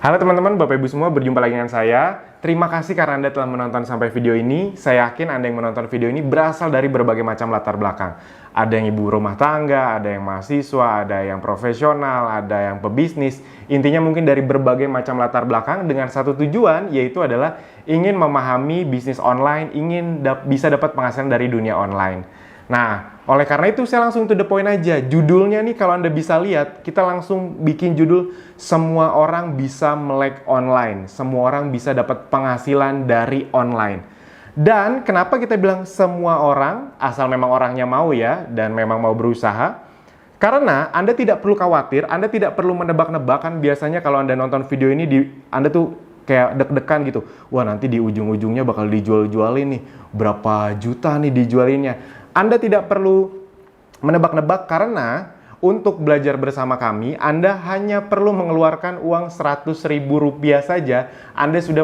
Halo teman-teman, Bapak Ibu semua, berjumpa lagi dengan saya. Terima kasih karena Anda telah menonton sampai video ini. Saya yakin Anda yang menonton video ini berasal dari berbagai macam latar belakang. Ada yang ibu rumah tangga, ada yang mahasiswa, ada yang profesional, ada yang pebisnis. Intinya mungkin dari berbagai macam latar belakang dengan satu tujuan, yaitu adalah ingin memahami bisnis online, ingin bisa dapat penghasilan dari dunia online. Nah, oleh karena itu saya langsung to the point aja. Judulnya nih kalau Anda bisa lihat, kita langsung bikin judul semua orang bisa melek online. Semua orang bisa dapat penghasilan dari online. Dan kenapa kita bilang semua orang, asal memang orangnya mau ya, dan memang mau berusaha. Karena Anda tidak perlu khawatir, Anda tidak perlu menebak-nebak. Kan biasanya kalau Anda nonton video ini, Anda tuh kayak deg-degan gitu. Wah, nanti di ujung-ujungnya bakal dijual-jualin nih. Berapa juta nih dijualinnya. Anda tidak perlu menebak-nebak karena untuk belajar bersama kami, Anda hanya perlu mengeluarkan uang Rp100.000 saja. Anda sudah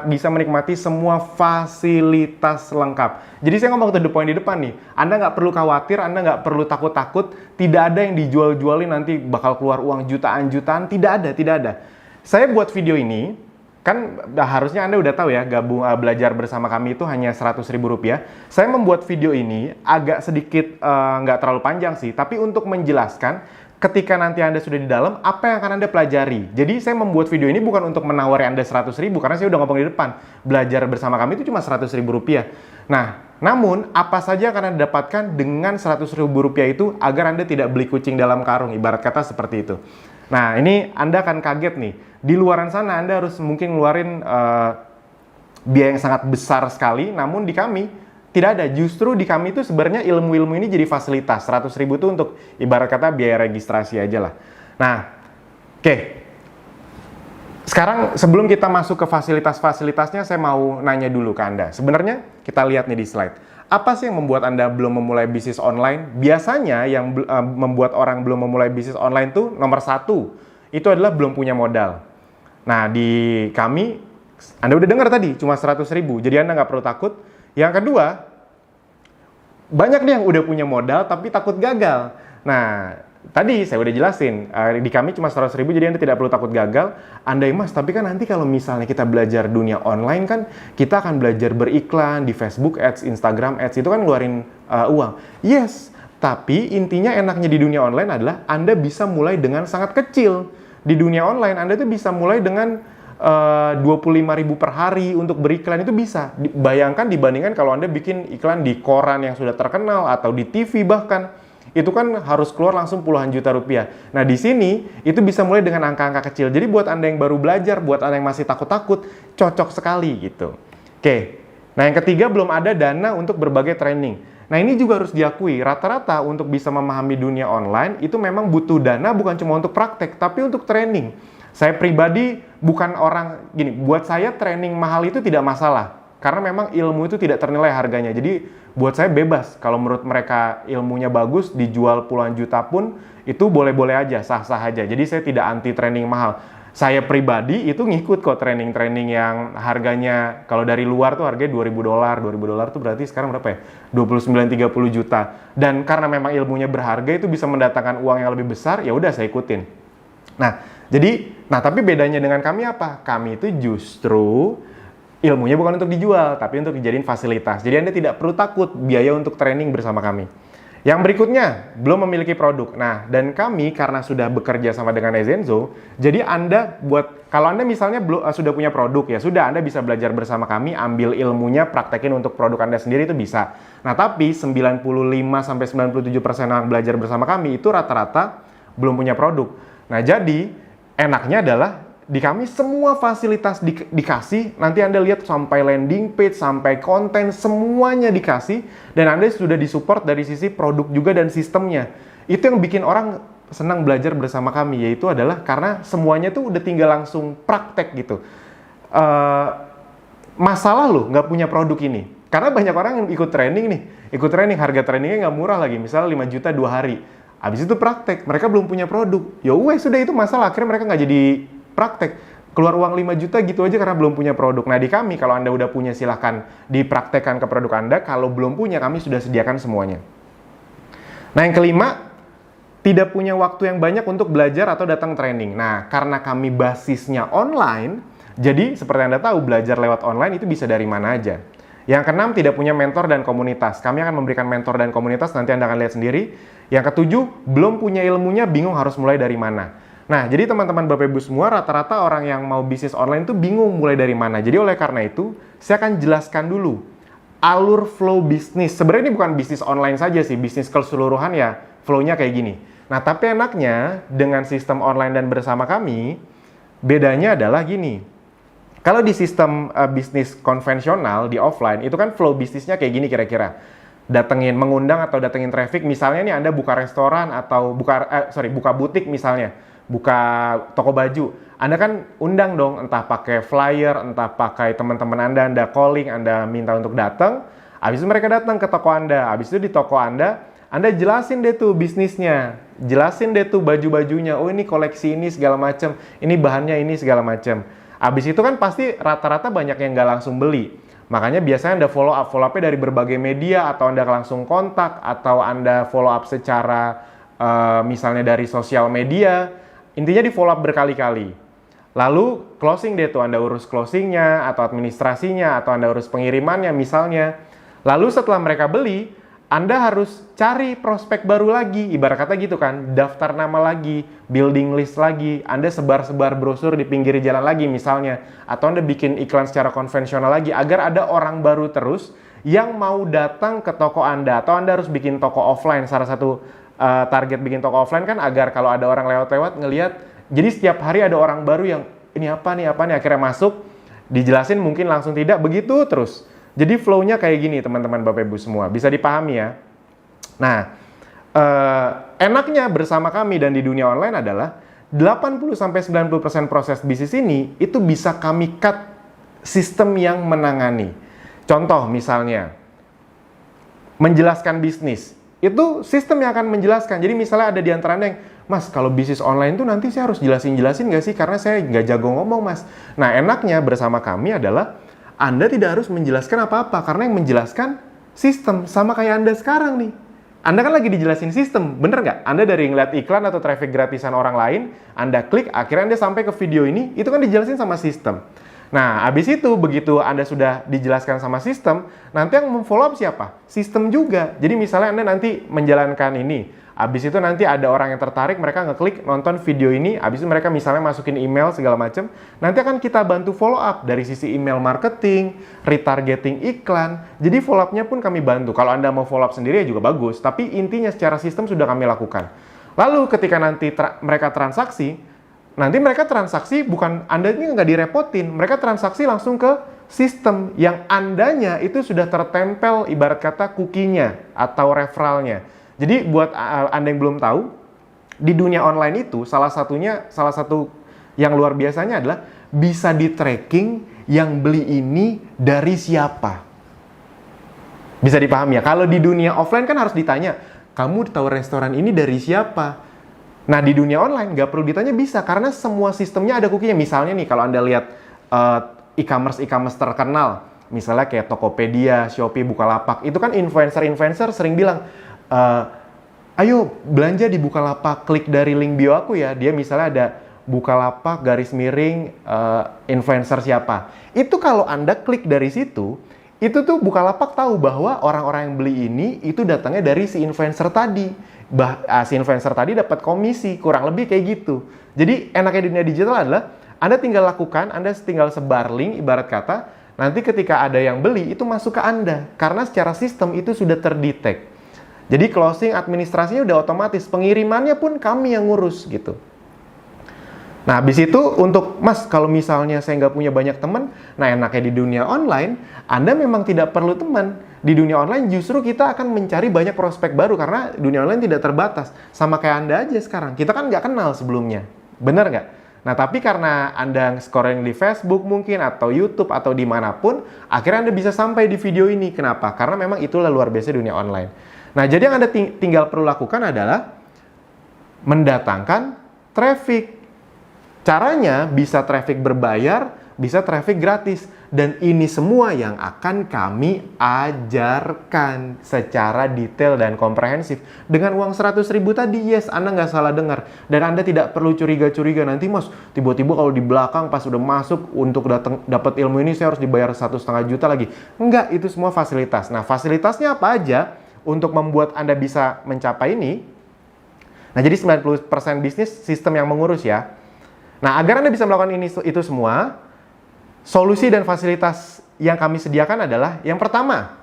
bisa menikmati semua fasilitas lengkap. Jadi saya ngomong to the point di depan nih. Anda nggak perlu khawatir, Anda nggak perlu takut-takut. Tidak ada yang dijual-jualin nanti bakal keluar uang jutaan-jutaan. Tidak ada. Saya buat video ini, kan harusnya Anda udah tahu ya, belajar bersama kami itu hanya Rp100.000. Saya membuat video ini agak sedikit nggak terlalu panjang sih, tapi untuk menjelaskan ketika nanti Anda sudah di dalam, apa yang akan Anda pelajari. Jadi saya membuat video ini bukan untuk menawari Anda Rp100.000, karena saya udah ngomong di depan, belajar bersama kami itu cuma Rp100.000. Nah, namun apa saja akan Anda dapatkan dengan Rp100.000 itu agar Anda tidak beli kucing dalam karung, ibarat kata seperti itu. Nah, ini Anda akan kaget nih. Di luaran sana Anda harus mungkin ngeluarin biaya yang sangat besar sekali, namun di kami tidak ada. Justru di kami itu sebenarnya ilmu-ilmu ini jadi fasilitas. Rp100.000 itu untuk ibarat kata biaya registrasi aja lah. Nah, oke. Sekarang sebelum kita masuk ke fasilitas-fasilitasnya, saya mau nanya dulu ke Anda. Sebenarnya kita lihat nih di slide. Apa sih yang membuat Anda belum memulai bisnis online? Biasanya yang membuat orang belum memulai bisnis online tuh nomor satu, itu adalah belum punya modal. Nah, di kami, Anda udah dengar tadi, cuma Rp100.000. Jadi Anda nggak perlu takut. Yang kedua, banyak nih yang udah punya modal tapi takut gagal. Nah, tadi saya udah jelasin, di kami cuma Rp100.000, jadi Anda tidak perlu takut gagal. Anda Mas, tapi kan nanti kalau misalnya kita belajar dunia online kan, kita akan belajar beriklan di Facebook Ads, Instagram Ads, itu kan ngeluarin uang. Yes, tapi intinya enaknya di dunia online adalah Anda bisa mulai dengan sangat kecil. Di dunia online, Anda tuh bisa mulai dengan Rp25.000 per hari untuk beriklan, itu bisa. Bayangkan dibandingkan kalau Anda bikin iklan di koran yang sudah terkenal atau di TV bahkan. Itu kan harus keluar langsung puluhan juta rupiah. Nah, di sini itu bisa mulai dengan angka-angka kecil. Jadi buat Anda yang baru belajar, buat Anda yang masih takut-takut, cocok sekali gitu. Oke. Nah, yang ketiga, belum ada dana untuk berbagai training. Nah, ini juga harus diakui, rata-rata untuk bisa memahami dunia online itu memang butuh dana bukan cuma untuk praktek, tapi untuk training. Saya pribadi bukan orang gini, buat saya training mahal itu tidak masalah. Karena memang ilmu itu tidak ternilai harganya. Jadi buat saya bebas. Kalau menurut mereka ilmunya bagus, dijual puluhan juta pun, itu boleh-boleh aja, sah-sah aja. Jadi saya tidak anti training mahal. Saya pribadi itu ngikut kok training-training yang harganya, kalau dari luar tuh harganya $2.000. $2.000 tuh berarti sekarang berapa ya? 29-30 juta. Dan karena memang ilmunya berharga, itu bisa mendatangkan uang yang lebih besar, ya udah saya ikutin. Nah, tapi bedanya dengan kami apa? Kami itu justru ilmunya bukan untuk dijual, tapi untuk dijadiin fasilitas. Jadi Anda tidak perlu takut biaya untuk training bersama kami. Yang berikutnya, belum memiliki produk. Nah, dan kami karena sudah bekerja sama dengan Ezenzo, jadi kalau Anda misalnya sudah punya produk, ya sudah Anda bisa belajar bersama kami, ambil ilmunya, praktekin untuk produk Anda sendiri itu bisa. Nah, tapi 95-97% yang belajar bersama kami itu rata-rata belum punya produk. Nah, jadi enaknya adalah di kami semua fasilitas dikasih, nanti Anda lihat sampai landing page, sampai konten, semuanya dikasih, dan Anda sudah disupport dari sisi produk juga dan sistemnya. Itu yang bikin orang senang belajar bersama kami, yaitu adalah karena semuanya tuh udah tinggal langsung praktek gitu. Masalah loh nggak punya produk ini, karena banyak orang yang ikut training, harga trainingnya nggak murah lagi, misalnya 5 juta 2 hari. Habis itu praktek, mereka belum punya produk. Ya sudah itu masalah, akhirnya mereka nggak jadi praktek, keluar uang 5 juta gitu aja karena belum punya produk. Nah, di kami kalau Anda udah punya silahkan dipraktekkan ke produk Anda, kalau belum punya kami sudah sediakan semuanya. Nah, yang kelima, tidak punya waktu yang banyak untuk belajar atau datang training. Nah, karena kami basisnya online, jadi seperti Anda tahu, belajar lewat online itu bisa dari mana aja. Yang keenam, tidak punya mentor dan komunitas. Kami akan memberikan mentor dan komunitas, nanti Anda akan lihat sendiri. Yang ketujuh, belum punya ilmunya, bingung harus mulai dari mana. Nah, jadi teman-teman Bapak Ibu semua, rata-rata orang yang mau bisnis online itu bingung mulai dari mana. Jadi oleh karena itu, saya akan jelaskan dulu alur flow bisnis. Sebenarnya ini bukan bisnis online saja sih, bisnis keseluruhan ya, flow-nya kayak gini. Nah, tapi enaknya dengan sistem online dan bersama kami, bedanya adalah gini. Kalau di sistem bisnis konvensional, di offline, itu kan flow bisnisnya kayak gini kira-kira. Mengundang atau datengin traffic, misalnya nih Anda buka restoran atau buka butik misalnya, buka toko baju. Anda kan undang dong, entah pakai flyer, entah pakai teman-teman Anda calling, Anda minta untuk datang. Habis itu mereka datang ke toko Anda. Habis itu di toko Anda jelasin deh tuh bisnisnya. Jelasin deh tuh baju-bajunya. Oh, ini koleksi ini segala macam. Ini bahannya ini segala macam. Habis itu kan pasti rata-rata banyak yang nggak langsung beli. Makanya biasanya Anda follow up-nya dari berbagai media, atau Anda langsung kontak, atau Anda follow up secara misalnya dari sosial media. Intinya di follow up berkali-kali. Lalu closing deh tuh, Anda urus closingnya, atau administrasinya, atau Anda urus pengirimannya misalnya. Lalu setelah mereka beli, Anda harus cari prospek baru lagi, ibarat kata gitu kan, daftar nama lagi, building list lagi, Anda sebar-sebar brosur di pinggir jalan lagi misalnya, atau Anda bikin iklan secara konvensional lagi, agar ada orang baru terus yang mau datang ke toko Anda, atau Anda harus bikin toko offline. Salah satu target bikin toko offline kan agar kalau ada orang lewat-lewat ngelihat, jadi setiap hari ada orang baru yang ini apa nih, akhirnya masuk, dijelasin mungkin langsung tidak, begitu terus. Jadi flow-nya kayak gini teman-teman Bapak Ibu semua, bisa dipahami ya. Nah, enaknya bersama kami dan di dunia online adalah 80-90% proses bisnis ini itu bisa kami cut sistem yang menangani. Contoh misalnya, menjelaskan bisnis, itu sistem yang akan menjelaskan. Jadi misalnya ada di antara Anda yang, Mas, kalau bisnis online tuh nanti saya harus jelasin nggak sih? Karena saya nggak jago ngomong, Mas. Nah, enaknya bersama kami adalah Anda tidak harus menjelaskan apa-apa, karena yang menjelaskan sistem, sama kayak Anda sekarang nih. Anda kan lagi dijelasin sistem, bener nggak? Anda dari ngeliat iklan atau traffic gratisan orang lain, Anda klik, akhirnya Anda sampai ke video ini, itu kan dijelasin sama sistem. Nah, habis itu, begitu Anda sudah dijelaskan sama sistem, nanti yang memfollow up siapa? Sistem juga. Jadi misalnya Anda nanti menjalankan ini, habis itu nanti ada orang yang tertarik, mereka ngeklik nonton video ini, habis itu mereka misalnya masukin email segala macam, nanti akan kita bantu follow up dari sisi email marketing, retargeting iklan. Jadi follow up-nya pun kami bantu. Kalau Anda mau follow up sendiri ya juga bagus, tapi intinya secara sistem sudah kami lakukan. Lalu ketika nanti mereka transaksi, nanti mereka transaksi bukan Anda ini nggak direpotin, mereka transaksi langsung ke sistem yang Andanya itu sudah tertempel ibarat kata cookie-nya atau referralnya. Jadi buat Anda yang belum tahu, di dunia online itu salah satu yang luar biasanya adalah bisa di tracking yang beli ini dari siapa. Bisa dipahami ya? Kalau di dunia offline kan harus ditanya, kamu tahu restoran ini dari siapa? Nah, di dunia online nggak perlu ditanya, bisa, karena semua sistemnya ada cookie-nya. Misalnya nih, kalau Anda lihat e-commerce terkenal, misalnya kayak Tokopedia, Shopee, Bukalapak, itu kan influencer sering bilang, ayo belanja di Bukalapak, klik dari link bio aku ya. Dia misalnya ada Bukalapak influencer siapa. Itu kalau Anda klik dari situ, itu tuh Bukalapak tahu bahwa orang-orang yang beli ini itu datangnya dari si influencer tadi. Si influencer tadi dapat komisi, kurang lebih kayak gitu. Jadi enaknya di dunia digital adalah Anda tinggal lakukan, Anda tinggal sebar link ibarat kata, nanti ketika ada yang beli itu masuk ke Anda, karena secara sistem itu sudah terdetek. Jadi closing administrasinya udah otomatis, pengirimannya pun kami yang ngurus gitu. Nah, habis itu untuk, Mas, kalau misalnya saya nggak punya banyak teman, nah enaknya di dunia online, Anda memang tidak perlu teman. Di dunia online justru kita akan mencari banyak prospek baru, karena dunia online tidak terbatas. Sama kayak Anda aja sekarang, kita kan nggak kenal sebelumnya. Benar nggak? Nah, tapi karena Anda scoring di Facebook mungkin, atau YouTube, atau dimanapun, akhirnya Anda bisa sampai di video ini. Kenapa? Karena memang itulah luar biasa dunia online. Nah, jadi yang Anda tinggal perlu lakukan adalah mendatangkan traffic. Caranya bisa traffic berbayar, bisa traffic gratis. Dan ini semua yang akan kami ajarkan secara detail dan komprehensif. Dengan uang 100.000 tadi, yes, Anda nggak salah dengar. Dan Anda tidak perlu curiga-curiga, nanti Mas, tiba-tiba kalau di belakang pas udah masuk untuk dapat ilmu ini, saya harus dibayar 1,5 juta lagi. Enggak, itu semua fasilitas. Nah, fasilitasnya apa aja untuk membuat Anda bisa mencapai ini? Nah, jadi 90% bisnis sistem yang mengurus ya. Nah, agar Anda bisa melakukan itu semua, solusi dan fasilitas yang kami sediakan adalah, yang pertama,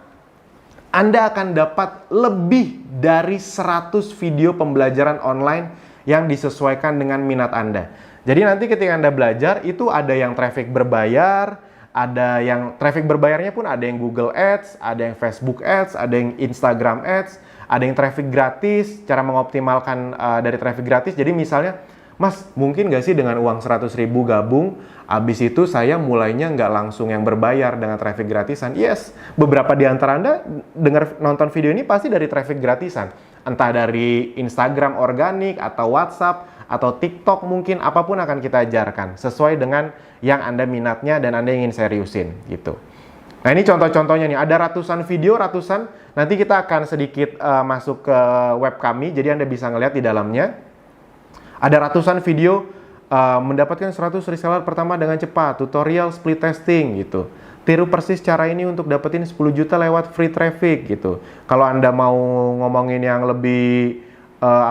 Anda akan dapat lebih dari 100 video pembelajaran online yang disesuaikan dengan minat Anda. Jadi nanti ketika Anda belajar, itu ada yang traffic berbayar, ada yang traffic berbayarnya pun ada yang Google Ads, ada yang Facebook Ads, ada yang Instagram Ads, ada yang traffic gratis, cara mengoptimalkan dari traffic gratis. Jadi misalnya, Mas, mungkin nggak sih dengan uang 100.000 gabung, habis itu saya mulainya nggak langsung yang berbayar dengan traffic gratisan? Yes, beberapa di antara Anda nonton video ini pasti dari traffic gratisan. Entah dari Instagram organik, atau WhatsApp, atau TikTok mungkin, apapun akan kita ajarkan. Sesuai dengan yang Anda minatnya dan Anda ingin seriusin, gitu. Nah, ini contoh-contohnya nih, ada ratusan video, nanti kita akan sedikit masuk ke web kami, jadi Anda bisa ngeliat di dalamnya. Ada ratusan video mendapatkan 100 reseller pertama dengan cepat, tutorial split testing gitu. Tiru persis cara ini untuk dapetin 10 juta lewat free traffic gitu. Kalau Anda mau ngomongin yang lebih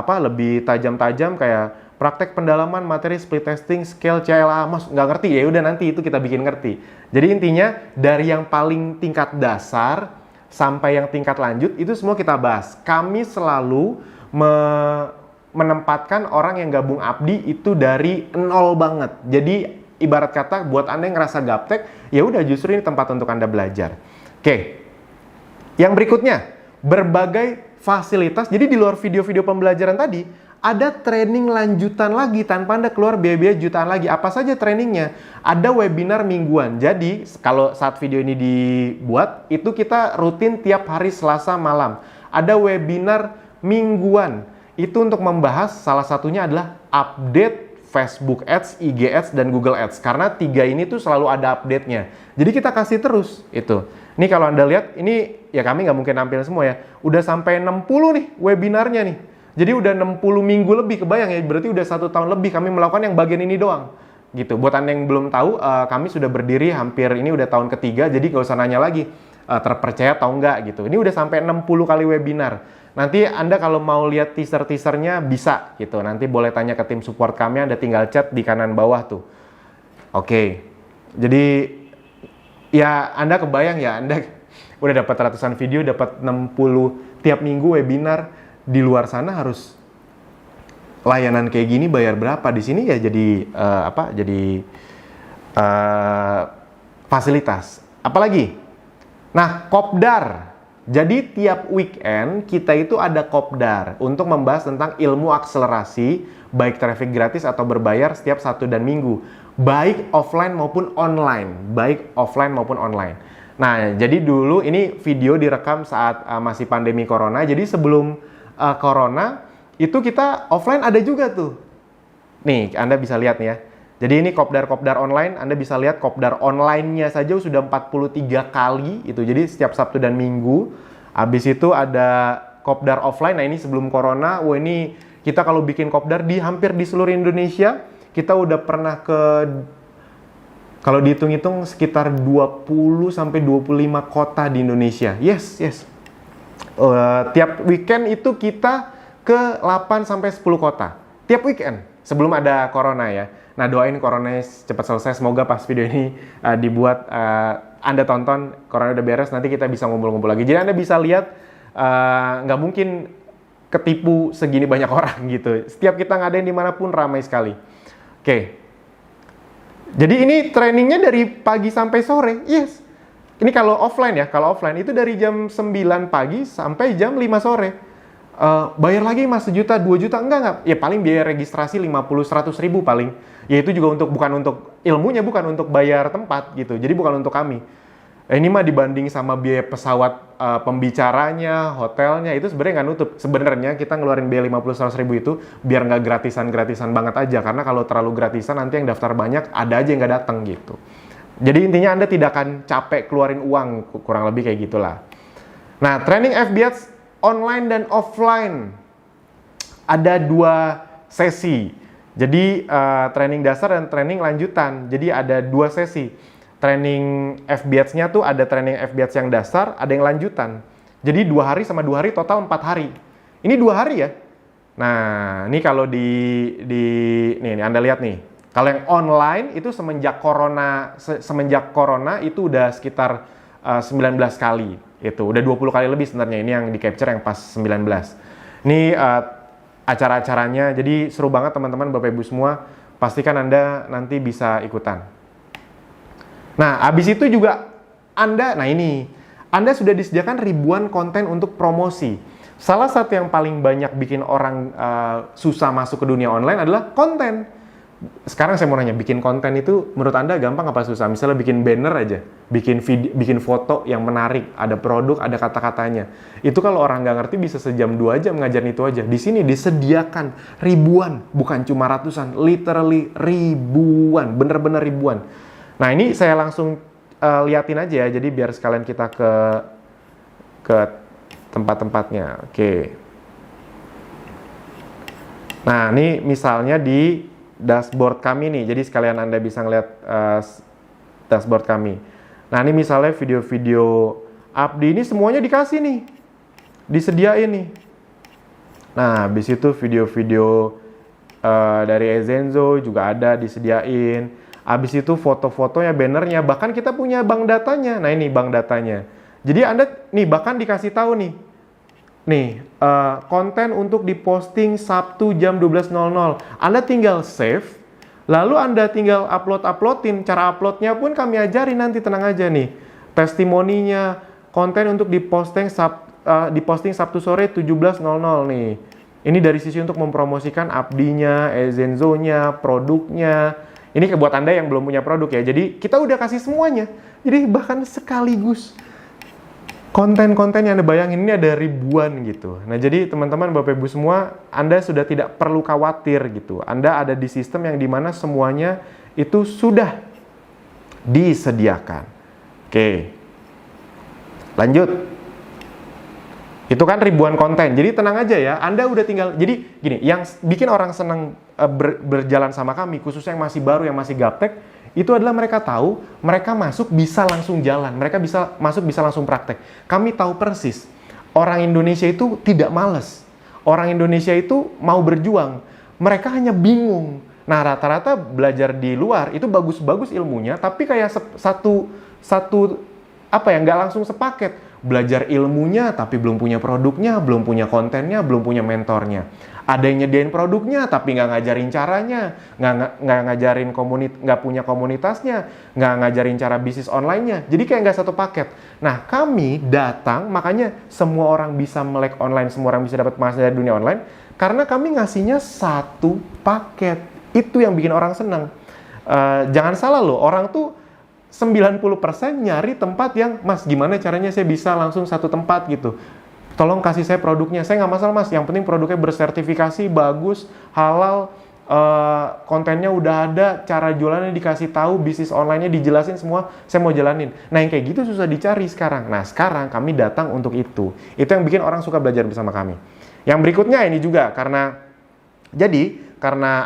lebih tajam-tajam kayak praktek pendalaman materi split testing scale CLA, Mas nggak ngerti ya udah nanti itu kita bikin ngerti. Jadi intinya dari yang paling tingkat dasar sampai yang tingkat lanjut itu semua kita bahas. Kami selalu menempatkan orang yang gabung Abdi itu dari nol banget. Jadi ibarat kata buat Anda yang ngerasa gaptek, ya udah justru ini tempat untuk Anda belajar. Oke. Yang berikutnya, berbagai fasilitas. Jadi di luar video-video pembelajaran tadi, ada training lanjutan lagi tanpa Anda keluar biaya-biaya jutaan lagi. Apa saja trainingnya? Ada webinar mingguan. Jadi kalau saat video ini dibuat, itu kita rutin tiap hari Selasa malam. Ada webinar mingguan. Itu untuk membahas salah satunya adalah update Facebook Ads, IG Ads, dan Google Ads. Karena 3 ini tuh selalu ada update-nya. Jadi kita kasih terus itu. Ini kalau Anda lihat, ini ya kami nggak mungkin tampil semua ya. Udah sampai 60 nih webinarnya nih. Jadi udah 60 minggu lebih, kebayang ya. Berarti udah 1 tahun lebih kami melakukan yang bagian ini doang. Gitu. Buat Anda yang belum tahu, kami sudah berdiri hampir ini udah tahun ketiga. Jadi nggak usah nanya lagi terpercaya atau enggak gitu. Ini udah sampai 60 kali webinar. Nanti Anda kalau mau lihat teaser-teasernya bisa gitu. Nanti boleh tanya ke tim support kami, Anda tinggal chat di kanan bawah tuh. Oke. Jadi ya Anda kebayang ya, Anda udah dapat ratusan video, dapat 60 tiap minggu webinar, di luar sana harus layanan kayak gini bayar berapa? Di sini ya jadi fasilitas. Apalagi? Nah, kopdar. Jadi tiap weekend kita itu ada kopdar untuk membahas tentang ilmu akselerasi baik traffic gratis atau berbayar setiap Sabtu dan Minggu, baik offline maupun online, Nah, jadi dulu ini video direkam saat masih pandemi corona. Jadi sebelum corona itu kita offline ada juga tuh. Nih, Anda bisa lihat nih ya. Jadi ini kopdar online, Anda bisa lihat kopdar online-nya saja sudah 43 kali itu. Jadi setiap Sabtu dan Minggu. Habis itu ada kopdar offline. Nah, ini sebelum corona. Wah, ini kita kalau bikin kopdar di hampir di seluruh Indonesia, kita udah pernah kalau dihitung-hitung sekitar 20 sampai 25 kota di Indonesia. Yes. Tiap weekend itu kita ke 8 sampai 10 kota. Tiap weekend sebelum ada corona ya. Nah, doain corona cepat selesai. Semoga pas video ini dibuat, Anda tonton, corona udah beres, nanti kita bisa ngumpul-ngumpul lagi. Jadi Anda bisa lihat, nggak mungkin ketipu segini banyak orang gitu. Setiap kita ngadain dimanapun ramai sekali. Oke. Jadi ini trainingnya dari pagi sampai sore. Yes. Ini kalau offline ya. Kalau offline itu dari jam 9 pagi sampai jam 5 sore. Bayar lagi Mas 1 juta, 2 juta, enggak. Ya paling biaya registrasi 50-100 ribu paling. Ya itu juga bukan untuk ilmunya, bukan untuk bayar tempat gitu. Jadi bukan untuk kami. Ini mah dibanding sama biaya pesawat, pembicaranya, hotelnya, itu sebenarnya nggak nutup. Sebenarnya kita ngeluarin biaya 50-100 ribu itu biar nggak gratisan-gratisan banget aja. Karena kalau terlalu gratisan nanti yang daftar banyak, ada aja yang nggak datang gitu. Jadi intinya Anda tidak akan capek keluarin uang, kurang lebih kayak gitulah. Nah, training FB Ads online dan offline. Ada 2 sesi. Jadi training dasar dan training lanjutan. Jadi ada 2 sesi. Training FB Ads-nya tuh ada training FB Ads yang dasar, ada yang lanjutan. Jadi 2 hari sama 2 hari total 4 hari. Ini 2 hari ya. Nah, ini kalau nih Anda lihat nih. Kalau yang online itu semenjak corona itu udah sekitar 19 kali. Itu udah 20 kali lebih sebenarnya. Ini yang di capture yang pas 19. Ini acara-acaranya, jadi seru banget teman-teman, Bapak Ibu semua. Pastikan Anda nanti bisa ikutan. Nah, habis itu juga Anda sudah disediakan ribuan konten untuk promosi. Salah satu yang paling banyak bikin orang susah masuk ke dunia online adalah konten. Sekarang saya mau nanya, bikin konten itu menurut Anda gampang apa susah? Misalnya bikin banner aja, bikin video, bikin foto yang menarik, ada produk, ada kata-katanya. Itu kalau orang nggak ngerti bisa sejam 2 jam ngajarin itu aja. Di sini disediakan ribuan, bukan cuma ratusan, literally ribuan, bener-bener ribuan. Nah, ini saya langsung liatin aja ya, jadi biar sekalian kita ke tempat-tempatnya. Oke. Nah, ini misalnya di dashboard kami nih, jadi sekalian Anda bisa ngeliat dashboard kami. Nah, ini misalnya video-video Abdi ini semuanya dikasih nih, disediain nih. Nah, habis itu video-video dari Ezenzo juga ada disediain. Habis itu foto-fotonya, bannernya, bahkan kita punya bank datanya. Nah, ini bank datanya. Jadi Anda nih bahkan dikasih tahu nih, konten untuk diposting Sabtu jam 12.00. Anda tinggal save, lalu Anda tinggal uploadin. Cara uploadnya pun kami ajarin nanti, tenang aja nih. Testimoninya, konten untuk diposting Sabtu sore 17.00 nih. Ini dari sisi untuk mempromosikan Abdinya, Ezenzo-nya, produknya. Ini buat Anda yang belum punya produk ya. Jadi kita udah kasih semuanya. Jadi bahkan sekaligus konten-konten yang Anda bayangin ini ada ribuan gitu. Nah, jadi teman-teman, Bapak Ibu semua, Anda sudah tidak perlu khawatir gitu. Anda ada di sistem yang dimana semuanya itu sudah disediakan. Oke. Lanjut. Itu kan ribuan konten. Jadi tenang aja ya, Anda udah tinggal. Jadi gini, yang bikin orang senang berjalan sama kami, khususnya yang masih baru, yang masih gaptek, itu adalah mereka tahu, mereka masuk bisa langsung jalan, mereka bisa masuk bisa langsung praktek. Kami tahu persis, orang Indonesia itu tidak malas. Orang Indonesia itu mau berjuang, mereka hanya bingung. Nah, rata-rata belajar di luar itu bagus-bagus ilmunya, tapi kayak nggak langsung sepaket. Belajar ilmunya tapi belum punya produknya, belum punya kontennya, belum punya mentornya. Ada yang nyediain produknya tapi nggak ngajarin caranya, nggak ngajarin nggak punya komunitasnya, nggak ngajarin cara bisnis online-nya. Jadi kayak nggak satu paket. Nah, kami datang, makanya semua orang bisa melek online, semua orang bisa dapat penghasilan dari dunia online, karena kami ngasihnya satu paket. Itu yang bikin orang senang. Jangan salah loh, orang tuh 90% nyari tempat yang, Mas, gimana caranya saya bisa langsung satu tempat gitu. Tolong kasih saya produknya. Saya nggak masalah, Mas. Yang penting produknya bersertifikasi, bagus, halal, kontennya udah ada, cara jualannya dikasih tahu, bisnis online-nya dijelasin semua, saya mau jalanin. Nah, yang kayak gitu susah dicari sekarang. Nah, sekarang kami datang untuk itu. Itu yang bikin orang suka belajar bersama kami. Yang berikutnya ini juga, karena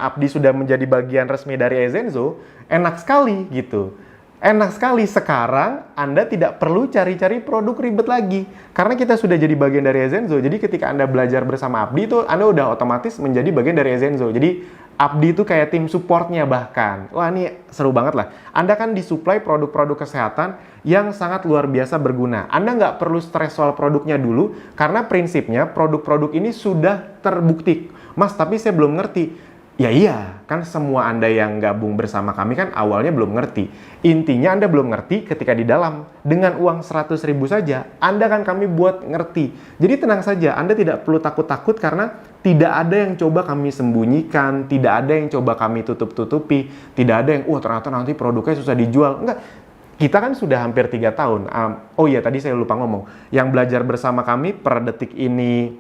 Abdi sudah menjadi bagian resmi dari Ezenzo, enak sekali gitu. Enak sekali sekarang Anda tidak perlu cari-cari produk ribet lagi. Karena kita sudah jadi bagian dari Ezenzo. Jadi ketika Anda belajar bersama Abdi itu Anda udah otomatis menjadi bagian dari Ezenzo. Jadi Abdi itu kayak tim supportnya bahkan. Wah, ini seru banget lah. Anda kan disuplai produk-produk kesehatan yang sangat luar biasa berguna. Anda nggak perlu stres soal produknya dulu. Karena prinsipnya produk-produk ini sudah terbukti. Mas, tapi saya belum ngerti. Ya iya, kan semua Anda yang gabung bersama kami kan awalnya belum ngerti. Intinya Anda belum ngerti ketika di dalam. Dengan uang 100.000 saja, Anda kan kami buat ngerti. Jadi tenang saja, Anda tidak perlu takut-takut karena tidak ada yang coba kami sembunyikan, tidak ada yang coba kami tutup-tutupi, tidak ada yang, ternyata nanti produknya susah dijual. Enggak, kita kan sudah hampir 3 tahun. Oh iya, tadi saya lupa ngomong. Yang belajar bersama kami per detik ini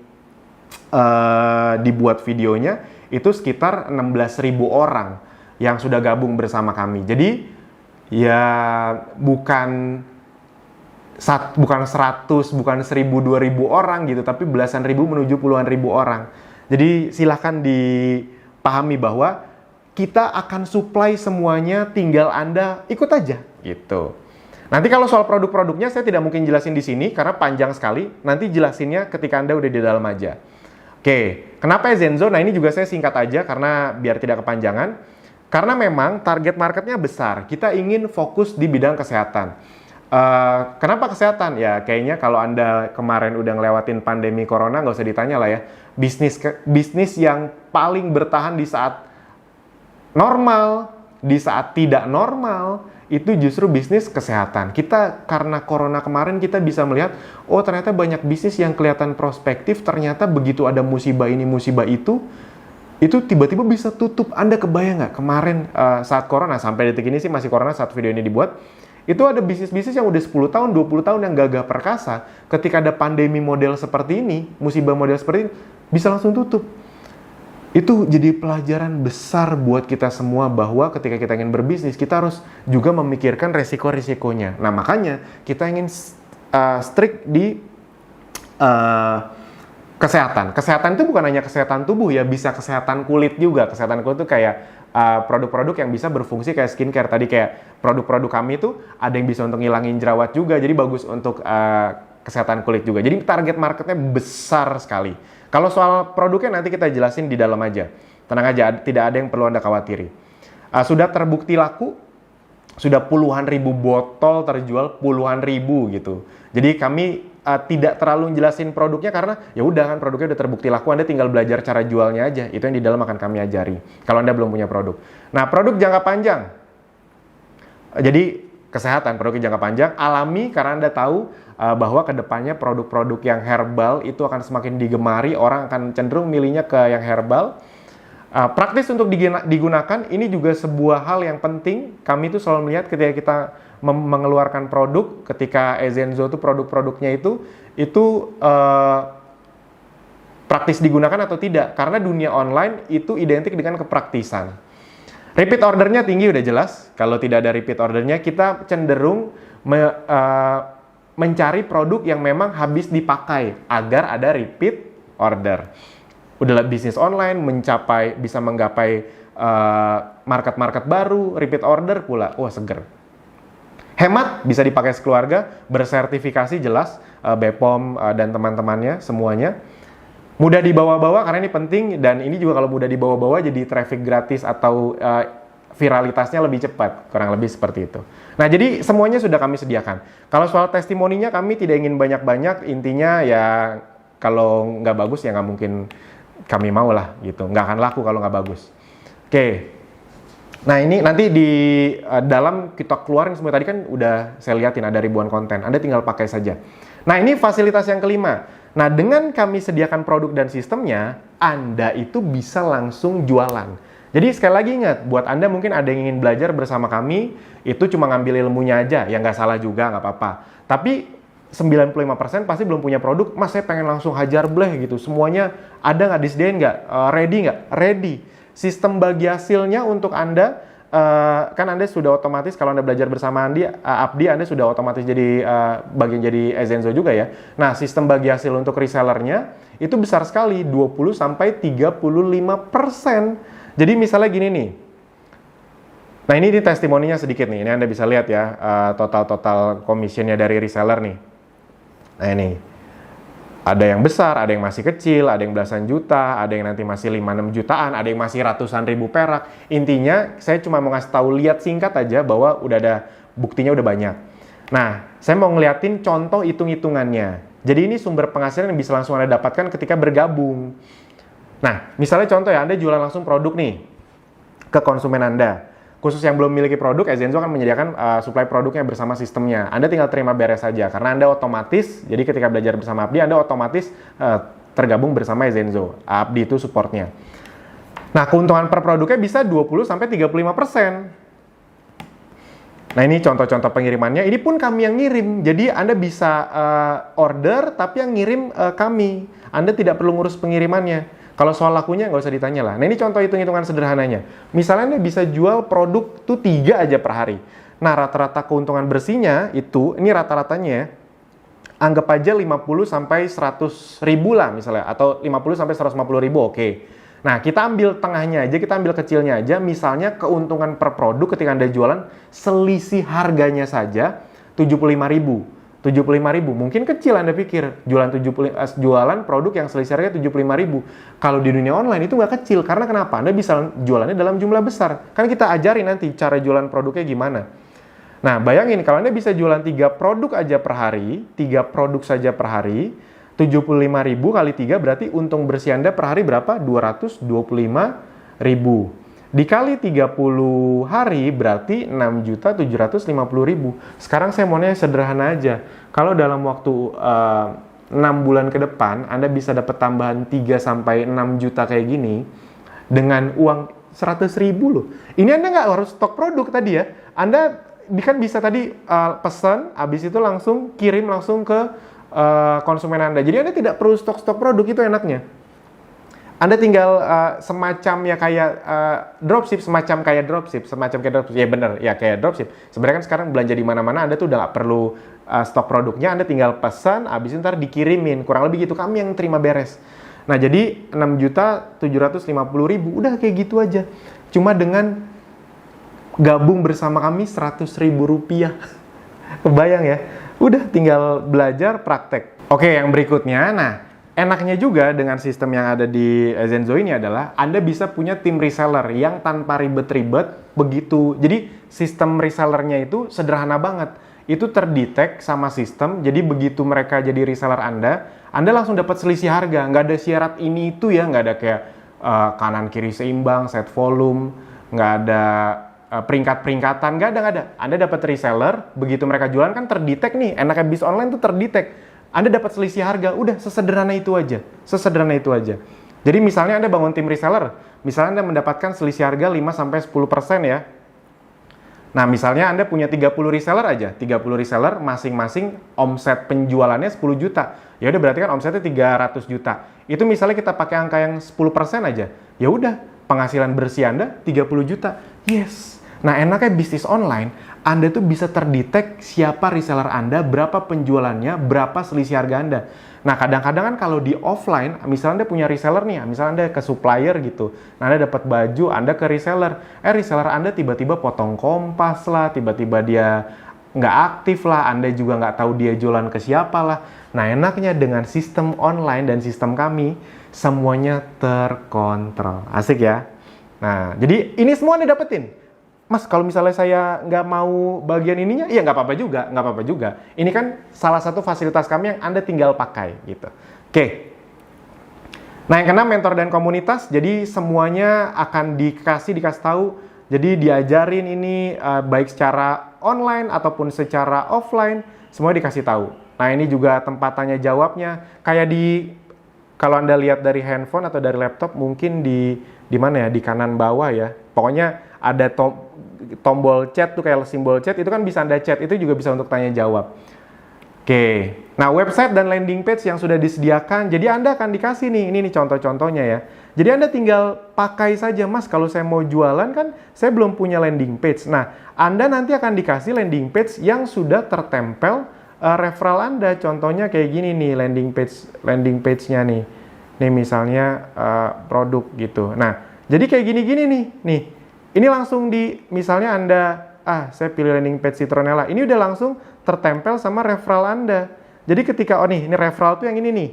dibuat videonya, itu sekitar 16.000 orang yang sudah gabung bersama kami. Jadi, ya bukan 100, bukan 1.000, 2.000 orang gitu, tapi belasan ribu menuju puluhan ribu orang. Jadi, silahkan dipahami bahwa kita akan supply semuanya, tinggal Anda ikut aja gitu. Nanti kalau soal produk-produknya saya tidak mungkin jelasin di sini karena panjang sekali. Nanti jelasinnya ketika Anda udah di dalam aja. Oke, kenapa Zenzo? Nah ini juga saya singkat aja karena biar tidak kepanjangan. Karena memang target marketnya besar. Kita ingin fokus di bidang kesehatan. Kenapa kesehatan? Ya kayaknya kalau Anda kemarin udah ngelewatin pandemi corona nggak usah ditanya lah ya. Bisnis yang paling bertahan di saat normal, di saat tidak normal, itu justru bisnis kesehatan. Kita karena corona kemarin kita bisa melihat, oh ternyata banyak bisnis yang kelihatan prospektif, ternyata begitu ada musibah ini, musibah itu tiba-tiba bisa tutup. Anda kebayang nggak kemarin saat corona, sampai detik ini sih masih corona saat video ini dibuat, itu ada bisnis-bisnis yang udah 10 tahun, 20 tahun yang gagah perkasa, ketika ada pandemi model seperti ini, musibah model seperti ini, bisa langsung tutup. Itu jadi pelajaran besar buat kita semua bahwa ketika kita ingin berbisnis, kita harus juga memikirkan resiko-risikonya. Nah, makanya kita ingin strict di kesehatan. Kesehatan itu bukan hanya kesehatan tubuh ya, bisa kesehatan kulit juga. Kesehatan kulit itu kayak produk-produk yang bisa berfungsi kayak skincare. Tadi kayak produk-produk kami itu ada yang bisa untuk ngilangin jerawat juga, jadi bagus untuk kesehatan kulit juga. Jadi target marketnya besar sekali. Kalau soal produknya nanti kita jelasin di dalam aja. Tenang aja, tidak ada yang perlu Anda khawatiri. Sudah terbukti laku, sudah puluhan ribu botol terjual, puluhan ribu gitu. Jadi kami tidak terlalu jelasin produknya karena ya udah kan produknya udah terbukti laku, Anda tinggal belajar cara jualnya aja. Itu yang di dalam akan kami ajari. Kalau Anda belum punya produk. Nah, produk jangka panjang. Jadi kesehatan, produk jangka panjang, alami karena Anda tahu bahwa kedepannya produk-produk yang herbal itu akan semakin digemari, orang akan cenderung milihnya ke yang herbal. Praktis untuk digunakan, ini juga sebuah hal yang penting. Kami itu selalu melihat ketika kita mengeluarkan produk, ketika Ezenzo itu produk-produknya itu praktis digunakan atau tidak. Karena dunia online itu identik dengan kepraktisan. Repeat ordernya tinggi udah jelas. Kalau tidak ada repeat ordernya, kita cenderung mencari produk yang memang habis dipakai agar ada repeat order. Udah bisnis online bisa menggapai market-market baru, repeat order pula. Wah, seger. Hemat, bisa dipakai sekeluarga, bersertifikasi jelas, BPOM dan teman-temannya semuanya. Mudah dibawa-bawa karena ini penting, dan ini juga kalau mudah dibawa-bawa jadi traffic gratis atau viralitasnya lebih cepat, kurang lebih seperti itu. Nah, jadi semuanya sudah kami sediakan. Kalau soal testimoninya kami tidak ingin banyak-banyak, intinya ya kalau nggak bagus ya nggak mungkin kami mau lah gitu, nggak akan laku kalau nggak bagus. Oke. Nah, ini nanti di dalam kita keluarin semua, tadi kan udah saya liatin ada ribuan konten, Anda tinggal pakai saja. Nah, ini fasilitas yang kelima. Nah, dengan kami sediakan produk dan sistemnya, Anda itu bisa langsung jualan. Jadi sekali lagi ingat, buat Anda mungkin ada yang ingin belajar bersama kami, itu cuma ngambil ilmunya aja, ya nggak salah juga, nggak apa-apa. Tapi 95% pasti belum punya produk, Mas saya pengen langsung hajar bleh gitu, semuanya ada nggak, disediain nggak, ready nggak? Ready. Sistem bagi hasilnya untuk Anda, kan Anda sudah otomatis, kalau Anda belajar bersama Abdi, Anda sudah otomatis jadi bagian jadi Ezenzo juga ya. Nah, sistem bagi hasil untuk resellernya, itu besar sekali, 20-35%. Jadi misalnya gini nih, nah ini testimoninya sedikit nih, ini Anda bisa lihat ya, total commissionnya dari reseller nih. Nah ini, ada yang besar, ada yang masih kecil, ada yang belasan juta, ada yang nanti masih 5-6 jutaan, ada yang masih ratusan ribu perak. Intinya, saya cuma mau ngasih tahu, lihat singkat aja bahwa udah ada, buktinya udah banyak. Nah, saya mau ngeliatin contoh hitung-hitungannya. Jadi ini sumber penghasilan yang bisa langsung Anda dapatkan ketika bergabung. Nah, misalnya contoh ya, Anda jualan langsung produk nih ke konsumen Anda. Khusus yang belum memiliki produk, Ezenzo akan menyediakan supply produknya bersama sistemnya. Anda tinggal terima beres saja, karena Anda otomatis, jadi ketika belajar bersama Abdi, Anda otomatis tergabung bersama Ezenzo. Abdi itu supportnya. Nah, keuntungan per produknya bisa 20-35%. Nah, ini contoh-contoh pengirimannya. Ini pun kami yang ngirim. Jadi Anda bisa order, tapi yang ngirim kami. Anda tidak perlu ngurus pengirimannya. Kalau soal lakunya nggak usah ditanya lah. Nah, ini contoh hitung-hitungan sederhananya. Misalnya Anda bisa jual produk tuh 3 aja per hari. Nah, rata-rata keuntungan bersihnya itu, ini rata-ratanya ya, anggap aja 50 sampai 100 ribu lah misalnya. Atau 50 sampai 150 ribu, oke. Nah, kita ambil tengahnya aja, kita ambil kecilnya aja. Misalnya keuntungan per produk ketika Anda jualan, selisih harganya saja 75.000. 75.000, mungkin kecil Anda pikir. Jualan produk yang selisih harganya 75.000. Kalau di dunia online itu nggak kecil. Karena kenapa? Anda bisa jualannya dalam jumlah besar. Kan kita ajarin nanti cara jualan produknya gimana. Nah, bayangin kalau Anda bisa jualan 3 produk aja per hari, 3 produk saja per hari, 75.000 kali 3 berarti untung bersih Anda per hari berapa? 225.000. Dikali 30 hari berarti 6.750.000. Sekarang saya maunya sederhana aja. Kalau dalam waktu 6 bulan ke depan Anda bisa dapat tambahan 3 sampai 6 juta kayak gini dengan uang 100.000 loh. Ini Anda nggak harus stok produk tadi ya. Anda kan bisa tadi pesan, habis itu langsung kirim langsung ke konsumen Anda. Jadi Anda tidak perlu stok-stok produk, itu enaknya. Anda tinggal semacam ya kayak dropship, semacam kayak dropship. Ya bener, ya kayak dropship. Sebenarnya kan sekarang belanja di mana-mana Anda tuh udah nggak perlu stok produknya, Anda tinggal pesan, habis itu ntar dikirimin. Kurang lebih gitu, kami yang terima beres. Nah, jadi 6.750.000, udah kayak gitu aja. Cuma dengan gabung bersama kami 100.000 rupiah. Kebayang ya? Udah tinggal belajar praktek. Oke, yang berikutnya, nah enaknya juga dengan sistem yang ada di Zenzo ini adalah Anda bisa punya tim reseller yang tanpa ribet-ribet begitu. Jadi sistem resellernya itu sederhana banget. Itu terdetek sama sistem, jadi begitu mereka jadi reseller Anda langsung dapat selisih harga. Nggak ada syarat ini itu ya, nggak ada kayak kanan kiri seimbang, set volume, nggak ada peringkat-peringkatan, nggak ada. Anda dapat reseller, begitu mereka jualan kan terdetek nih, enaknya bis online tuh terdetek. Anda dapat selisih harga, udah sesederhana itu aja. Jadi misalnya Anda bangun tim reseller, misalnya Anda mendapatkan selisih harga 5-10% ya. Nah, misalnya Anda punya 30 reseller aja, 30 reseller masing-masing omset penjualannya 10 juta. Ya udah berarti kan omsetnya 300 juta. Itu misalnya kita pakai angka yang 10% aja. Ya udah, penghasilan bersih Anda 30 juta. Yes. Nah, enaknya bisnis online, Anda tuh bisa terdetek siapa reseller Anda, berapa penjualannya, berapa selisih harga Anda. Nah, kadang-kadang kan kalau di offline, misalnya Anda punya reseller nih, misalnya Anda ke supplier gitu. Nah, Anda dapat baju, Anda ke reseller. Reseller Anda tiba-tiba potong kompas lah, tiba-tiba dia nggak aktif lah, Anda juga nggak tahu dia jualan ke siapa lah. Nah, enaknya dengan sistem online dan sistem kami, semuanya terkontrol. Asik ya? Nah, jadi ini semua Anda dapetin. Mas, kalau misalnya saya nggak mau bagian ininya, ya nggak apa-apa juga. Ini kan salah satu fasilitas kami yang Anda tinggal pakai, gitu. Oke. Nah, yang keenam, mentor dan komunitas. Jadi semuanya akan dikasih tahu. Jadi diajarin ini baik secara online ataupun secara offline, semua dikasih tahu. Nah, ini juga tempat tanya jawabnya. Kayak kalau Anda lihat dari handphone atau dari laptop, mungkin di mana ya, di kanan bawah ya. Pokoknya ada tombol chat tuh, kayak simbol chat, itu kan bisa Anda chat, itu juga bisa untuk tanya jawab. Oke, nah website dan landing page yang sudah disediakan, jadi Anda akan dikasih nih, ini nih contoh-contohnya ya. Jadi Anda tinggal pakai saja, Mas, kalau saya mau jualan kan saya belum punya landing page. Nah, Anda nanti akan dikasih landing page yang sudah tertempel referral Anda. Contohnya kayak gini nih, landing page-nya nih. Nih misalnya produk gitu. Nah, jadi kayak gini-gini nih. Ini langsung misalnya Anda, saya pilih landing page Citronella. Ini udah langsung tertempel sama referral Anda. Jadi ketika, ini referral tuh yang ini nih.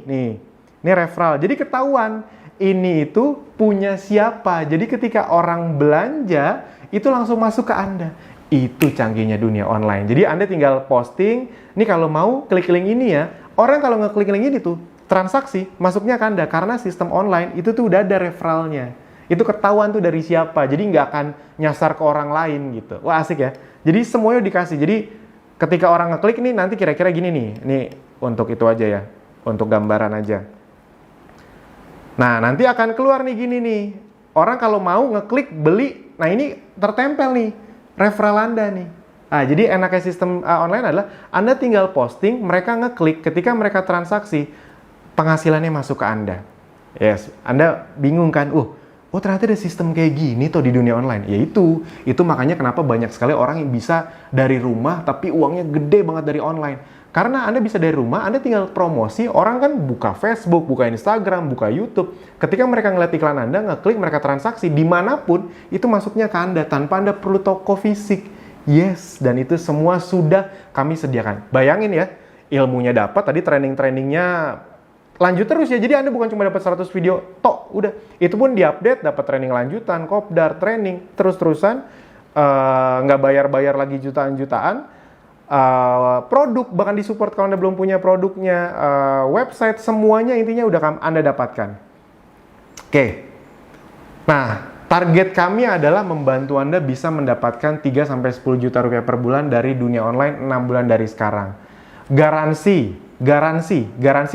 Ini referral. Jadi ketahuan, ini itu punya siapa. Jadi ketika orang belanja, itu langsung masuk ke Anda. Itu canggihnya dunia online. Jadi Anda tinggal posting, nih kalau mau klik link ini ya. Orang kalau ngeklik link ini tuh, transaksi masuknya ke Anda. Karena sistem online itu tuh udah ada referralnya. Itu ketahuan tuh dari siapa, jadi nggak akan nyasar ke orang lain gitu. Wah, asik ya. Jadi semuanya dikasih. Jadi ketika orang ngeklik nih, nanti kira-kira gini nih. Ini untuk itu aja ya, untuk gambaran aja. Nah, nanti akan keluar nih gini nih. Orang kalau mau ngeklik beli, nah ini tertempel nih referral Anda nih. Jadi enaknya sistem online adalah Anda tinggal posting, mereka ngeklik, ketika mereka transaksi, penghasilannya masuk ke Anda. Yes, Anda bingung kan? Oh ternyata ada sistem kayak gini tuh di dunia online. Ya itu makanya kenapa banyak sekali orang yang bisa dari rumah tapi uangnya gede banget dari online. Karena Anda bisa dari rumah, Anda tinggal promosi, orang kan buka Facebook, buka Instagram, buka YouTube. Ketika mereka ngeliat iklan Anda, ngeklik, mereka transaksi, dimanapun, itu masuknya ke Anda, tanpa Anda perlu toko fisik. Yes, dan itu semua sudah kami sediakan. Bayangin ya, ilmunya dapat, tadi training-trainingnya lanjut terus ya. Jadi Anda bukan cuma dapat 100 video, udah. Itu pun diupdate, dapat training lanjutan, kopdar, training, terus-terusan, nggak bayar-bayar lagi jutaan-jutaan. Produk bahkan disupport kalau Anda belum punya produknya, website, semuanya intinya udah Anda dapatkan. Oke. Nah, target kami adalah membantu Anda bisa mendapatkan 3-10 juta rupiah per bulan dari dunia online 6 bulan dari sekarang. Garansi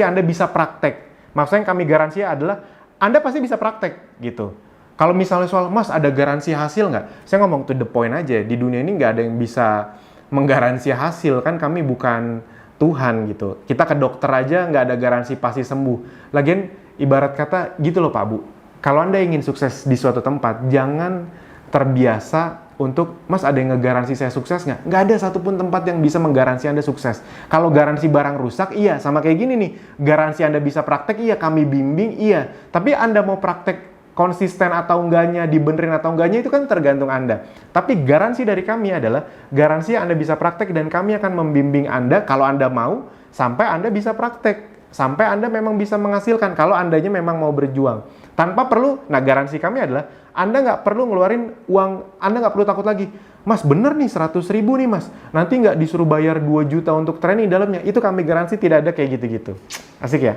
Anda bisa praktek. Maksudnya yang kami garansi adalah Anda pasti bisa praktek gitu. Kalau misalnya soal, Mas ada garansi hasil nggak? Saya ngomong to the point aja, di dunia ini nggak ada yang bisa menggaransi hasil, kan kami bukan Tuhan gitu. Kita ke dokter aja nggak ada garansi pasti sembuh. Lagian ibarat kata gitu loh Pak Bu, kalau Anda ingin sukses di suatu tempat, jangan terbiasa untuk, Mas ada yang ngegaransi saya sukses nggak? Nggak ada satupun tempat yang bisa menggaransi Anda sukses. Kalau garansi barang rusak, iya. Sama kayak gini nih, garansi Anda bisa praktek, iya. Kami bimbing, iya. Tapi Anda mau praktek konsisten atau enggaknya, dibenerin atau enggaknya, itu kan tergantung Anda. Tapi garansi dari kami adalah, garansi Anda bisa praktek dan kami akan membimbing Anda, kalau Anda mau, sampai Anda bisa praktek. Sampai Anda memang bisa menghasilkan, kalau Andanya memang mau berjuang. Tanpa perlu, garansi kami adalah, Anda nggak perlu ngeluarin uang, Anda nggak perlu takut lagi. Mas bener nih 100 ribu nih mas, nanti nggak disuruh bayar 2 juta untuk training dalamnya. Itu kami garansi tidak ada kayak gitu-gitu. Asik ya?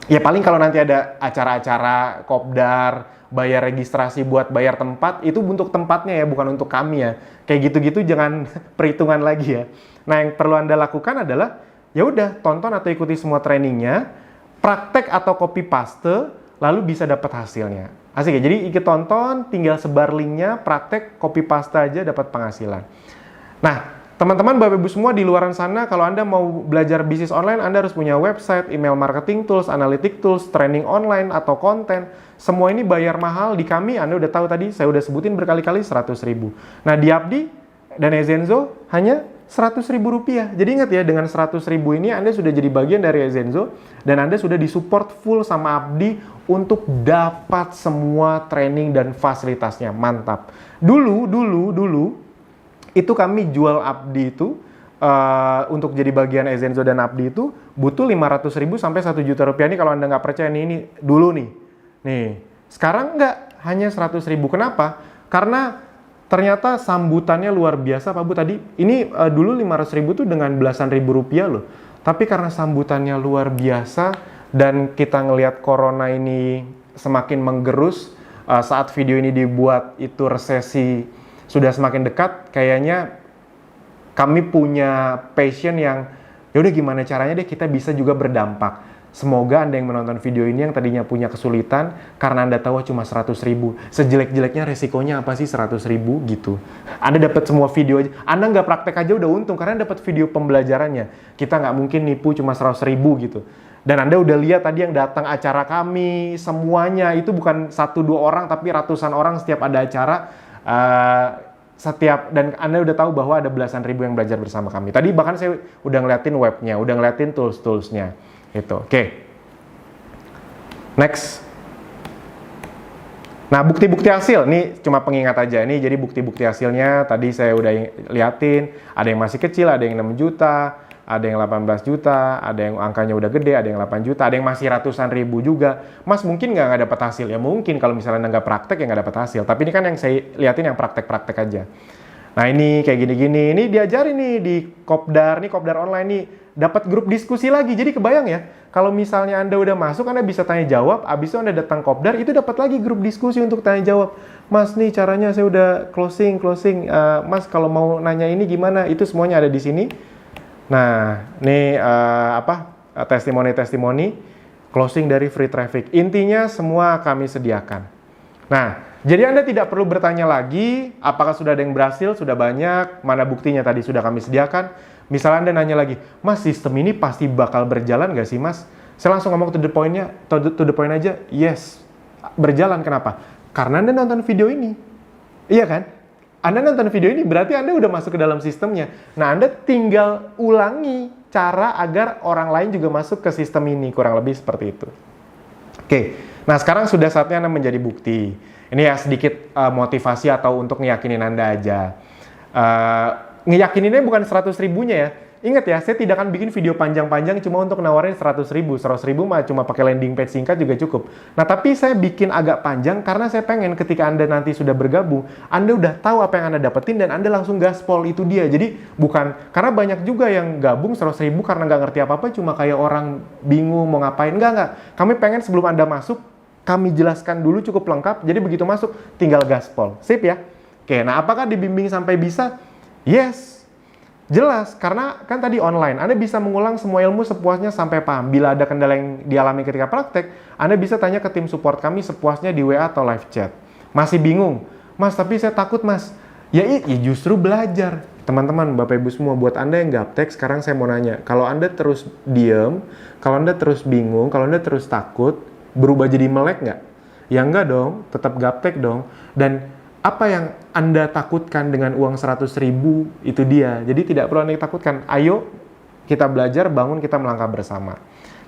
Ya paling kalau nanti ada acara-acara kopdar, bayar registrasi buat bayar tempat, itu untuk tempatnya ya, bukan untuk kami ya. Kayak gitu-gitu jangan perhitungan lagi ya. Nah yang perlu Anda lakukan adalah, ya udah tonton atau ikuti semua trainingnya, praktek atau copy paste, lalu bisa dapat hasilnya. Asik ya, jadi ikut tonton, tinggal sebar linknya, praktek, copy paste aja dapat penghasilan. Nah, teman-teman, Bapak Ibu semua di luaran sana, kalau Anda mau belajar bisnis online, Anda harus punya website, email marketing tools, analytic tools, training online, atau konten. Semua ini bayar mahal di kami, Anda udah tahu tadi, saya udah sebutin berkali-kali 100 ribu. Nah, di Abdi dan Ezenzo hanya 100 ribu rupiah. Jadi ingat ya, dengan 100 ribu ini Anda sudah jadi bagian dari Ezenzo, dan Anda sudah disupport full sama Abdi untuk dapat semua training dan fasilitasnya. Mantap. Dulu, itu kami jual Abdi itu, untuk jadi bagian Ezenzo dan Abdi itu, butuh 500 ribu sampai 1 juta rupiah. Ini kalau Anda nggak percaya, ini dulu nih. Sekarang nggak, hanya 100 ribu. Kenapa? Karena ternyata sambutannya luar biasa Pak Bu tadi. Ini dulu 500 ribu tuh dengan belasan ribu rupiah loh. Tapi karena sambutannya luar biasa, dan kita ngelihat corona ini semakin menggerus, saat video ini dibuat itu resesi sudah semakin dekat, kayaknya kami punya passion yang, yaudah gimana caranya deh kita bisa juga berdampak. Semoga Anda yang menonton video ini yang tadinya punya kesulitan, karena Anda tahu cuma 100 ribu, sejelek-jeleknya resikonya apa sih 100 ribu gitu. Anda dapat semua video aja, Anda nggak praktek aja udah untung, karena dapat video pembelajarannya. Kita nggak mungkin nipu cuma 100 ribu gitu. Dan Anda udah lihat tadi yang datang acara kami, semuanya itu bukan 1-2 orang, tapi ratusan orang setiap ada acara. Dan Anda udah tahu bahwa ada belasan ribu yang belajar bersama kami. Tadi bahkan saya udah ngeliatin webnya, udah ngeliatin tools-toolsnya. Itu, oke. Next. Nah, bukti-bukti hasil, ini cuma pengingat aja. Ini jadi bukti-bukti hasilnya, tadi saya udah liatin, ada yang masih kecil, ada yang 6 juta, ada yang 18 juta, ada yang angkanya udah gede, ada yang 8 juta, ada yang masih ratusan ribu juga. Mas mungkin nggak dapat hasil? Ya mungkin, kalau misalnya nggak praktek ya nggak dapat hasil. Tapi ini kan yang saya liatin yang praktek-praktek aja. Nah ini kayak gini-gini, ini diajarin nih di kopdar, nih kopdar online nih, dapat grup diskusi lagi. Jadi kebayang ya, kalau misalnya Anda udah masuk, Anda bisa tanya jawab, abis itu Anda datang kopdar, itu dapat lagi grup diskusi untuk tanya jawab. Mas nih caranya saya udah closing, Mas kalau mau nanya ini gimana? Itu semuanya ada di sini. Nah, ini testimoni-testimoni closing dari free traffic. Intinya semua kami sediakan. Nah, Jadi Anda tidak perlu bertanya lagi, apakah sudah ada yang berhasil, sudah banyak, mana buktinya tadi sudah kami sediakan. Misalnya Anda nanya lagi, Mas, sistem ini pasti bakal berjalan nggak sih, Mas? Saya langsung ngomong to the point aja, yes, berjalan. Kenapa? Karena Anda nonton video ini. Iya kan? Anda nonton video ini berarti Anda udah masuk ke dalam sistemnya. Nah, Anda tinggal ulangi cara agar orang lain juga masuk ke sistem ini, kurang lebih seperti itu. Oke, nah sekarang sudah saatnya Anda menjadi bukti. Ini ya sedikit motivasi atau untuk ngeyakinin Anda aja. Ngeyakininnya bukan 100 ribunya ya. Ingat ya, saya tidak akan bikin video panjang-panjang cuma untuk nawarin 100 ribu. 100 ribu mah cuma pakai landing page singkat juga cukup. Nah, tapi saya bikin agak panjang karena saya pengen ketika Anda nanti sudah bergabung, Anda udah tahu apa yang Anda dapetin dan Anda langsung gaspol, itu dia. Jadi bukan, karena banyak juga yang gabung 100 ribu karena nggak ngerti apa-apa, cuma kayak orang bingung mau ngapain. Enggak. Kami pengen sebelum Anda masuk, kami jelaskan dulu cukup lengkap, jadi begitu masuk, tinggal gaspol. Sip ya? Oke, nah apakah dibimbing sampai bisa? Yes, jelas, karena kan tadi online, Anda bisa mengulang semua ilmu sepuasnya sampai paham. Bila ada kendala yang dialami ketika praktek, Anda bisa tanya ke tim support kami sepuasnya di WA atau live chat. Masih bingung? Mas, tapi saya takut, Mas. Ya justru belajar. Teman-teman, Bapak Ibu semua, buat Anda yang gaptek, sekarang saya mau nanya, kalau Anda terus diem, kalau Anda terus bingung, kalau Anda terus takut, berubah jadi melek nggak? Ya enggak dong, tetap gaptek dong. Dan apa yang Anda takutkan dengan uang 100 ribu, itu dia. Jadi tidak perlu Anda takutkan. Ayo kita belajar, bangun, kita melangkah bersama.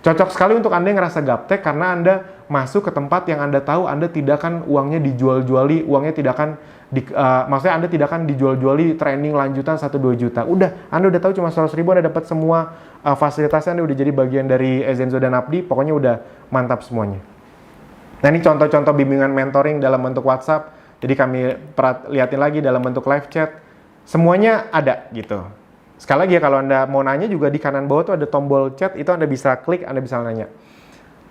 Cocok sekali untuk Anda yang ngerasa gaptek karena Anda masuk ke tempat yang Anda tahu Anda tidak akan uangnya dijual-juali, uangnya tidak akan maksudnya Anda tidak akan dijual-juali training lanjutan 1-2 juta. Udah, Anda udah tahu cuma 100 ribu Anda dapat semua fasilitasnya, Anda udah jadi bagian dari Ezenzo dan Abdi, pokoknya udah mantap semuanya. Nah, ini contoh-contoh bimbingan mentoring dalam bentuk WhatsApp. Jadi kami liatin lagi dalam bentuk live chat. Semuanya ada gitu. Sekali lagi ya, kalau Anda mau nanya juga di kanan bawah tuh ada tombol chat, itu Anda bisa klik, Anda bisa nanya.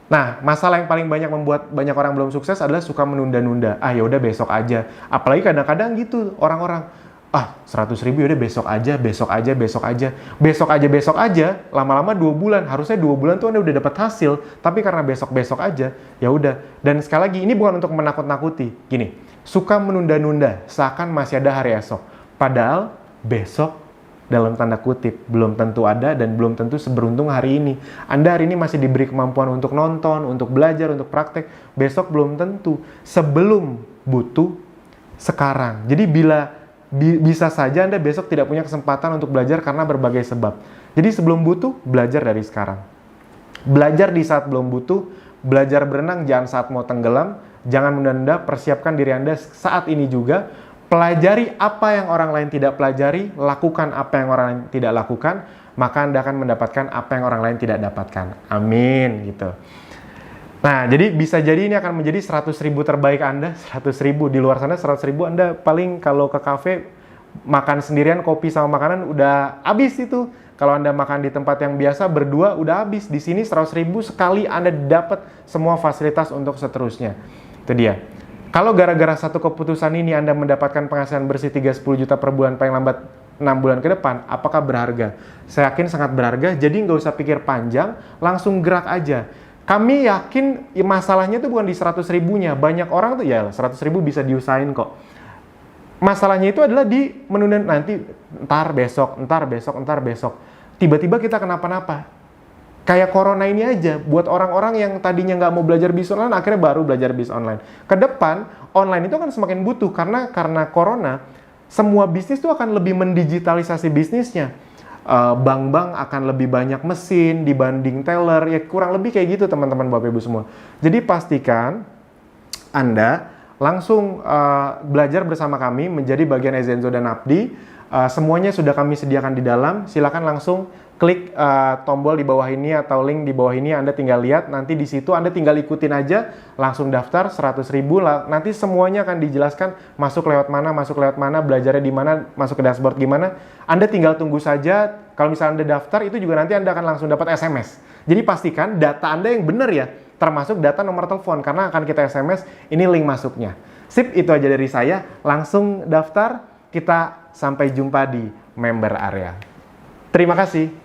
Nah, masalah yang paling banyak membuat banyak orang belum sukses adalah suka menunda-nunda. Ya udah besok aja. Apalagi kadang-kadang gitu orang-orang. 100 ribu ya udah besok aja. Lama-lama 2 bulan. Harusnya 2 bulan tuh Anda udah dapat hasil. Tapi karena besok aja, ya udah. Dan sekali lagi, ini bukan untuk menakut-nakuti. Gini, suka menunda-nunda seakan masih ada hari esok. Padahal besok dalam tanda kutip belum tentu ada dan belum tentu seberuntung hari ini. Anda hari ini masih diberi kemampuan untuk nonton, untuk belajar, untuk praktek. Besok belum tentu. Sebelum butuh, sekarang. Jadi bisa saja Anda besok tidak punya kesempatan untuk belajar karena berbagai sebab. Jadi sebelum butuh, belajar dari sekarang. Belajar di saat belum butuh, belajar berenang jangan saat mau tenggelam, jangan menunda, persiapkan diri Anda saat ini juga. Pelajari apa yang orang lain tidak pelajari, lakukan apa yang orang lain tidak lakukan, maka Anda akan mendapatkan apa yang orang lain tidak dapatkan. Amin, gitu. Nah, jadi bisa jadi ini akan menjadi 100 ribu terbaik Anda, 100 ribu. Di luar sana 100 ribu Anda paling kalau ke kafe, makan sendirian, kopi sama makanan udah habis itu. Kalau Anda makan di tempat yang biasa, berdua udah habis. Di sini 100 ribu sekali Anda dapat semua fasilitas untuk seterusnya. Itu dia. Kalau gara-gara satu keputusan ini Anda mendapatkan penghasilan bersih 3-10 juta per bulan paling lambat 6 bulan ke depan, apakah berharga? Saya yakin sangat berharga, jadi nggak usah pikir panjang, langsung gerak aja. Kami yakin masalahnya itu bukan di 100 ribunya. Banyak orang tuh ya 100 ribu bisa diusahain kok. Masalahnya itu adalah di menunda nanti, entar besok. Tiba-tiba kita kenapa-napa. Kayak corona ini aja, buat orang-orang yang tadinya nggak mau belajar bisnis online, akhirnya baru belajar bisnis online. Ke depan, online itu akan semakin butuh, karena corona, semua bisnis itu akan lebih mendigitalisasi bisnisnya. Bank-bank akan lebih banyak mesin dibanding teller, ya kurang lebih kayak gitu teman-teman Bapak Ibu semua. Jadi pastikan Anda langsung belajar bersama kami menjadi bagian Ezenzo dan Abdi. Semuanya sudah kami sediakan di dalam. Silakan langsung klik tombol di bawah ini atau link di bawah ini, Anda tinggal lihat, nanti di situ Anda tinggal ikutin aja, langsung daftar 100 ribu, nanti semuanya akan dijelaskan masuk lewat mana, belajarnya di mana, masuk ke dashboard gimana. Anda tinggal tunggu saja. Kalau misalnya Anda daftar, itu juga nanti Anda akan langsung dapat SMS. Jadi pastikan data Anda yang benar ya, termasuk data nomor telepon, karena akan kita SMS, ini link masuknya. Sip, itu aja dari saya. Langsung daftar, kita sampai jumpa di member area. Terima kasih.